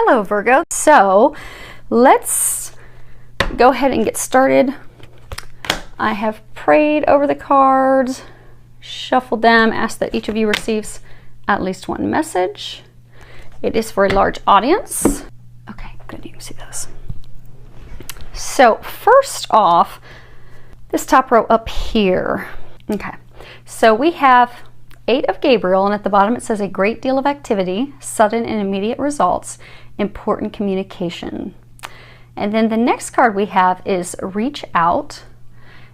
Hello, Virgo. So let's go ahead and get started. I have prayed over the cards, shuffled them, asked that each of you receives at least one message. It is for a large audience. Okay, good, you can see those. So first off, this top row up here. Okay, so we have 8 of Gabriel, and at the bottom it says a great deal of activity, sudden and immediate results, important communication. And then the next card we have is reach out.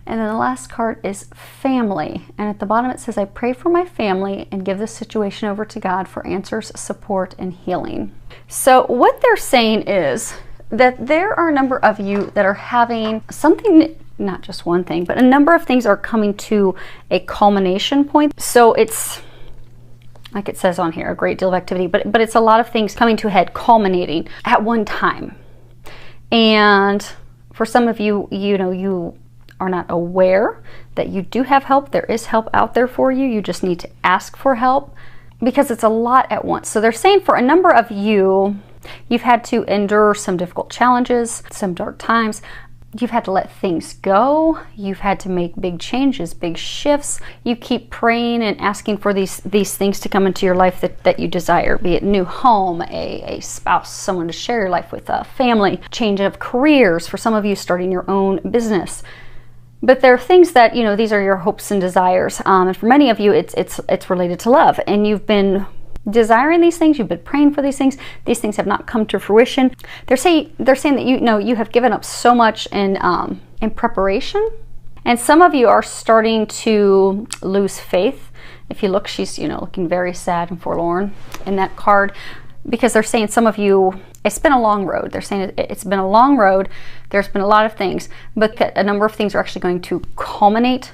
And then the last card is family. And at the bottom it says, I pray for my family and give this situation over to God for answers, support, and healing. So what they're saying is that there are a number of you that are having something, not just one thing, but a number of things are coming to a culmination point. So it's, like it says on here, a great deal of activity, but it's a lot of things coming to a head, culminating at one time. And for some of you, you are not aware that you do have help. There is help out there for you. You just need to ask for help because it's a lot at once. So they're saying for a number of you, you've had to endure some difficult challenges, some dark times. You've had to let things go. You've had to make big changes, big shifts. You keep praying and asking for these things to come into your life that you desire, be it a new home, a spouse, someone to share your life with, a family, change of careers, for some of you starting your own business. But there are things that, these are your hopes and desires. And for many of you, it's related to love. And you've been desiring these things, you've been praying for these things have not come to fruition. They're saying that you have given up so much in preparation, and some of you are starting to lose faith. If you look, she's looking very sad and forlorn in that card, because they're saying some of you, it's been a long road. They're saying it's been a long road. There's been a lot of things, but a number of things are actually going to culminate,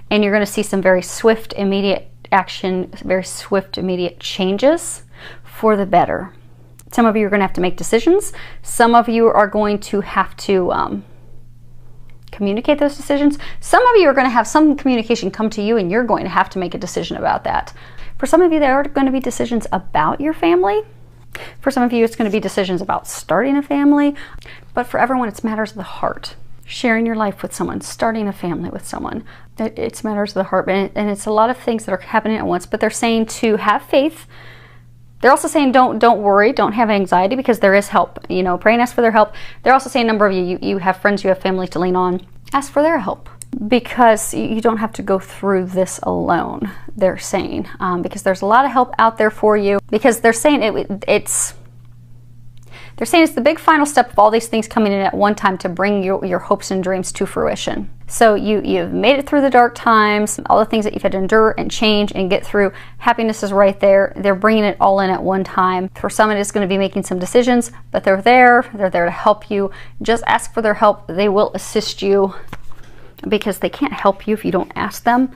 and you're going to see some very swift, immediate action, very swift, immediate changes for the better. Some of you are going to have to make decisions. Some of you are going to have to communicate those decisions. Some of you are going to have some communication come to you, and you're going to have to make a decision about that. For some of you, there are going to be decisions about your family. For some of you, it's going to be decisions about starting a family. But for everyone, it's matters of the heart. Sharing your life with someone, starting a family with someone. It's matters of the heart, and it's a lot of things that are happening at once. But they're saying to have faith. They're also saying don't worry, don't have anxiety, because there is help. Pray and ask for their help. They're also saying a number of you have friends, you have family to lean on. Ask for their help, because you don't have to go through this alone. They're saying because there's a lot of help out there for you. Because they're saying it's the big final step of all these things coming in at one time to bring your hopes and dreams to fruition. So you've made it through the dark times, all the things that you've had to endure and change and get through. Happiness is right there. They're bringing it all in at one time. For some, it is going to be making some decisions, but they're there. They're there to help you. Just ask for their help. They will assist you, because they can't help you if you don't ask them.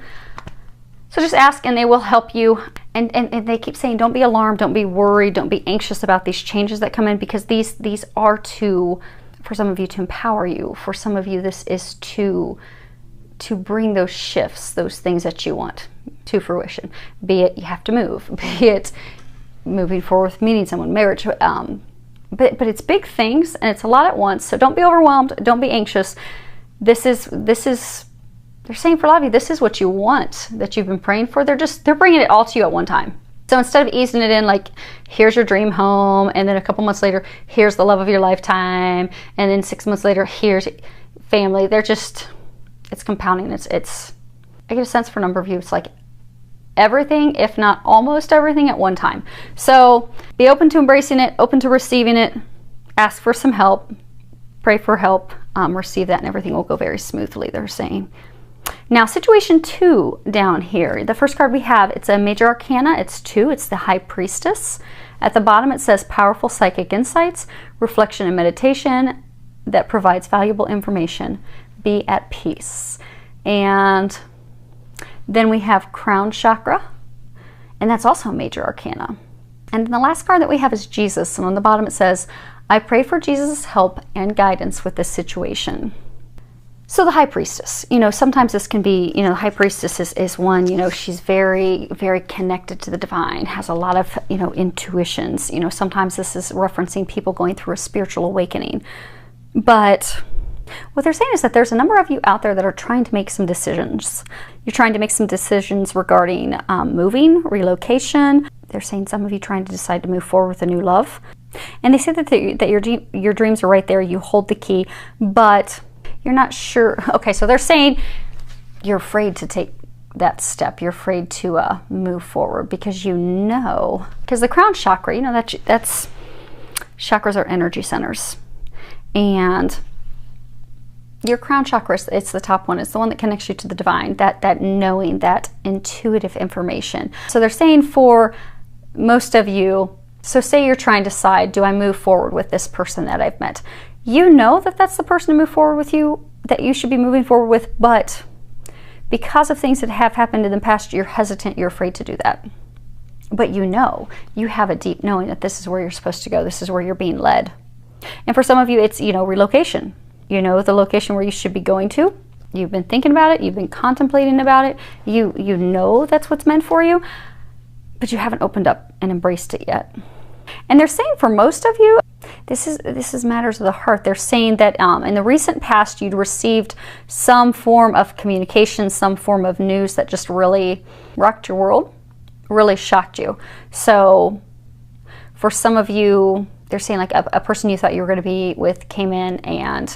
So just ask and they will help you. And they keep saying, don't be alarmed, don't be worried, don't be anxious about these changes that come in, because these are for some of you, to empower you. For some of you, this is to bring those shifts, those things that you want to fruition. Be it you have to move, be it moving forward with meeting someone, marriage, but it's big things and it's a lot at once. So don't be overwhelmed, don't be anxious. This is they're saying for a lot of you, this is what you want, that you've been praying for. They're bringing it all to you at one time. So instead of easing it in, like, here's your dream home, and then a couple months later, here's the love of your lifetime, and then 6 months later, here's family. It's compounding. It's I get a sense for a number of you, it's like everything, if not almost everything at one time. So be open to embracing it, open to receiving it, ask for some help, pray for help, receive that, and everything will go very smoothly, they're saying. Now, situation 2 down here, the first card we have, it's a major arcana, it's 2, it's the High Priestess. At the bottom it says powerful psychic insights, reflection and meditation that provides valuable information. Be at peace. And then we have Crown Chakra, and that's also a major arcana. And then the last card that we have is Jesus, and on the bottom it says, I pray for Jesus' help and guidance with this situation. So the High Priestess, sometimes this can be, the High Priestess is one, she's very, very connected to the divine, has a lot of, intuitions. Sometimes this is referencing people going through a spiritual awakening. But what they're saying is that there's a number of you out there that are trying to make some decisions. You're trying to make some decisions regarding moving, relocation. They're saying some of you trying to decide to move forward with a new love. And they say that your dreams are right there. You hold the key, but you're not sure. Okay, so they're saying you're afraid to take that step. You're afraid to move forward because because the crown chakra, that's chakras are energy centers. And your crown chakra, it's the top one. It's the one that connects you to the divine, that knowing, that intuitive information. So they're saying for most of you, so say you're trying to decide, do I move forward with this person that I've met? You know that that's the person to move forward with you, that you should be moving forward with, but because of things that have happened in the past, you're hesitant, you're afraid to do that. But you have a deep knowing that this is where you're supposed to go, this is where you're being led. And for some of you, it's, relocation. The location where you should be going to. You've been thinking about it, you've been contemplating about it, you know that's what's meant for you, but you haven't opened up and embraced it yet. And they're saying for most of you, this is matters of the heart. They're saying that in the recent past, you'd received some form of communication, some form of news that just really rocked your world, really shocked you. So for some of you, they're saying like a person you thought you were going to be with came in and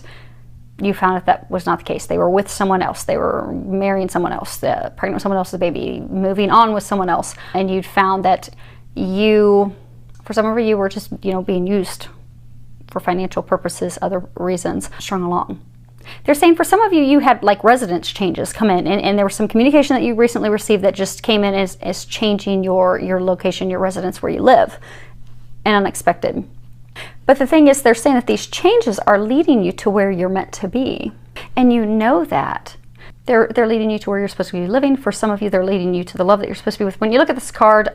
you found that was not the case. They were with someone else. They were marrying someone else, pregnant with someone else's baby, moving on with someone else. And you'd found that for some of you, were just, being used for financial purposes, other reasons, strung along. They're saying for some of you, you had like residence changes come in, and there was some communication that you recently received that just came in as changing your location, your residence where you live, and unexpected. But the thing is, they're saying that these changes are leading you to where you're meant to be. And you know that. They're leading you to where you're supposed to be living. For some of you, they're leading you to the love that you're supposed to be with. When you look at this card,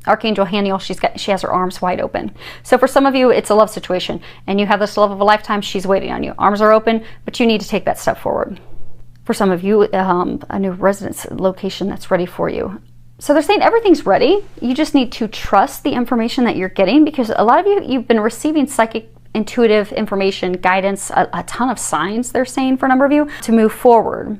Archangel Haniel, she has her arms wide open. So for some of you, it's a love situation. And you have this love of a lifetime. She's waiting on you. Arms are open, but you need to take that step forward. For some of you, a new residence location that's ready for you. So they're saying everything's ready. You just need to trust the information that you're getting, because a lot of you've been receiving psychic, intuitive information, guidance, a ton of signs, they're saying for a number of you, to move forward.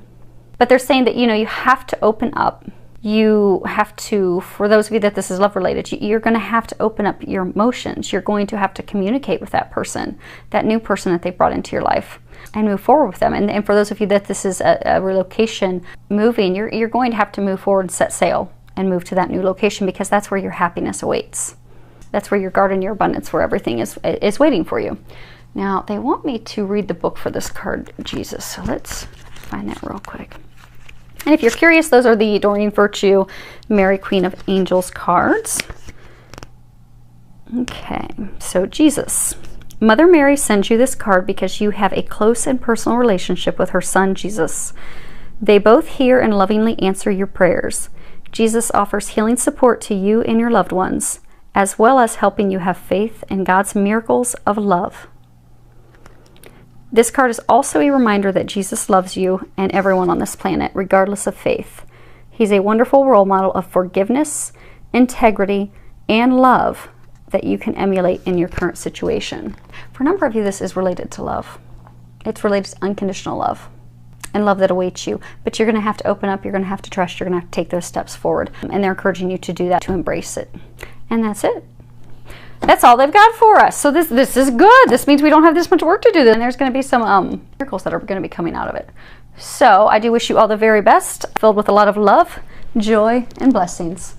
But they're saying that, you have to open up. You have to, for those of you that this is love related, you're going to have to open up your emotions. You're going to have to communicate with that person, that new person that they brought into your life, and move forward with them. And for those of you that this is a relocation, moving, you're going to have to move forward and set sail and move to that new location, because that's where your happiness awaits. That's where your garden, your abundance, where everything is waiting for you. Now, they want me to read the book for this card, Jesus. So let's find that real quick. And if you're curious, those are the Doreen Virtue, Mary, Queen of Angels cards. Okay, so Jesus. Mother Mary sends you this card because you have a close and personal relationship with her son, Jesus. They both hear and lovingly answer your prayers. Jesus offers healing support to you and your loved ones, as well as helping you have faith in God's miracles of love. This card is also a reminder that Jesus loves you and everyone on this planet, regardless of faith. He's a wonderful role model of forgiveness, integrity, and love that you can emulate in your current situation. For a number of you, this is related to love. It's related to unconditional love and love that awaits you. But you're going to have to open up, you're going to have to trust, you're going to have to take those steps forward. And they're encouraging you to do that, to embrace it. And that's it. That's all they've got for us. So this is good. This means we don't have this much work to do. Then there's going to be some miracles that are going to be coming out of it. So I do wish you all the very best, filled with a lot of love, joy, and blessings.